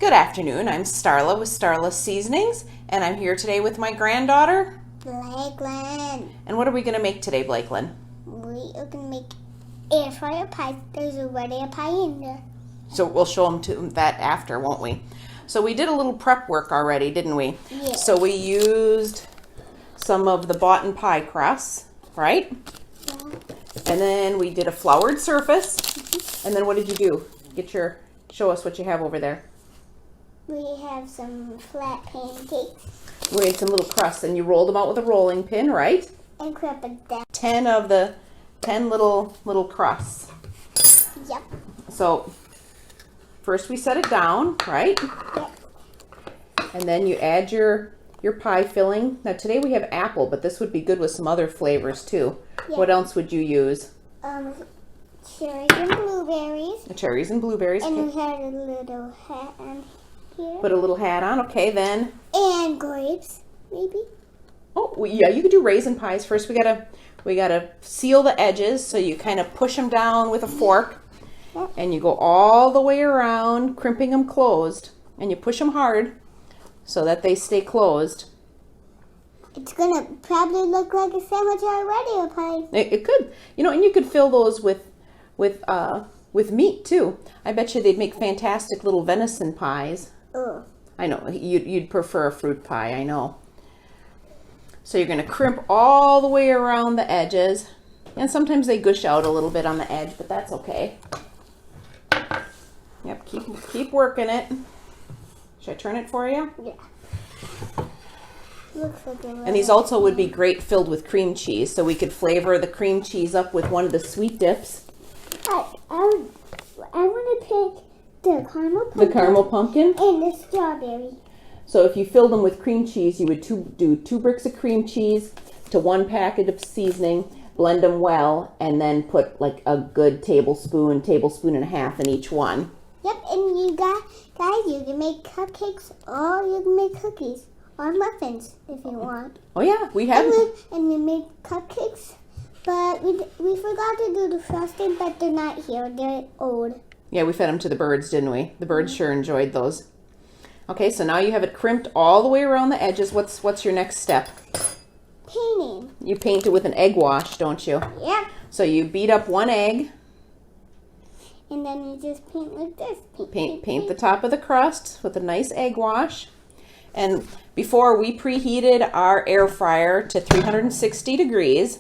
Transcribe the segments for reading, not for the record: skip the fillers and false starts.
Good afternoon, I'm Starla with Starla Seasonings, and I'm here today with my granddaughter, Blakelyn. And what are we going to make today, Blakelyn? We are going to make air fryer pie. There's already a pie in there. So we'll show them that after, won't we? So we did a little prep work already, didn't we? Yeah. So we used some of the bought-in pie crusts, right? Yeah. And then we did a floured surface. And then what did you do? Show us what you have over there. We have some flat pancakes. We made some little crusts, and you rolled them out with a rolling pin, right? And crump it down. 10 little crusts. Yep. So first we set it down, right? Yep. And then you add your pie filling. Now today we have apple, but this would be good with some other flavors too. Yep. What else would you use? Cherries and blueberries. Cherries and blueberries. And Okay. we had a little hat on here. Put a little hat on. Okay, then. And grapes, maybe. Oh, well, yeah, you could do raisin pies first. We gotta seal the edges, so you kind of push them down with a fork. Yep. And you go all the way around, crimping them closed, and you push them hard so that they stay closed. It's gonna probably look like a sandwich already, a pie. It could, and you could fill those with meat too. I bet you they'd make fantastic little venison pies. Oh. I know you'd prefer a fruit pie. I know. So you're going to crimp all the way around the edges, and sometimes they gush out a little bit on the edge, but that's okay. Yep, keep working it. Should I turn it for you? Yeah. Looks like a And these also would be great filled with cream cheese, so we could flavor the cream cheese up with one of the sweet dips. I want to pick the caramel pumpkin. The caramel pumpkin? And the strawberry. So if you filled them with cream cheese, you would do 2 bricks of cream cheese to 1 packet of seasoning, blend them well, and then put like a good tablespoon and a half in each one. Yep, and you guys, you can make cupcakes or you can make cookies or muffins if you want. Oh yeah, we have. And we made cupcakes, but we forgot to do the frosting, but they're not here. They're old. Yeah, we fed them to the birds, didn't we? The birds sure enjoyed those. Okay, so now you have it crimped all the way around the edges. What's your next step? Painting. You paint it with an egg wash, don't you? Yep. So you beat up 1 egg. And then you just paint like this. Paint the top of the crust with a nice egg wash. And before we preheated our air fryer to 360 degrees.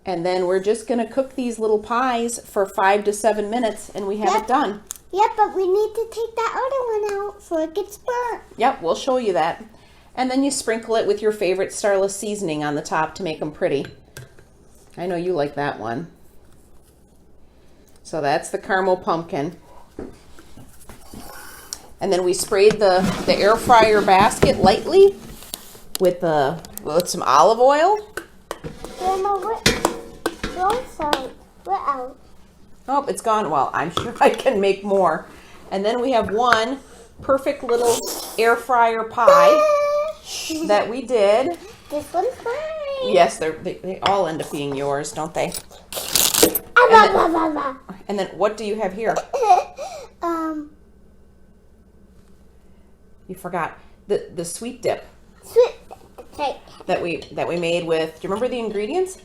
And then we're just going to cook these little pies for 5 to 7 minutes, and we have it done. Yep, but we need to take that other one out before it gets burnt. Yep, we'll show you that. And then you sprinkle it with your favorite Starla seasoning on the top to make them pretty. I know you like that one. So that's the caramel pumpkin. And then we sprayed the air fryer basket lightly with some olive oil. Grandma, we're out. Oh, it's gone. Well, I'm sure I can make more. And then we have 1 perfect little air fryer pie that we did. This one's mine. Yes, they all end up being yours, don't they? And then what do you have here? You forgot the sweet dip. Sweet. Okay. that we made with. Do you remember the ingredients?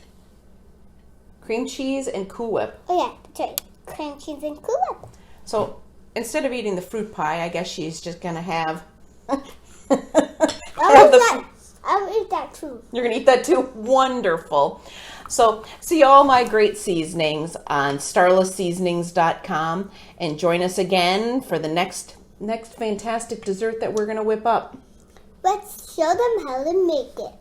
Cream cheese and Cool Whip. Oh yeah, that's right. Cream cheese and Cool Whip. So instead of eating the fruit pie, I guess she's just gonna have. I'll eat that too. You're gonna eat that too? Wonderful. So see all my great seasonings on starlaseasonings.com, and join us again for the next fantastic dessert that we're gonna whip up. Let's show them how to make it.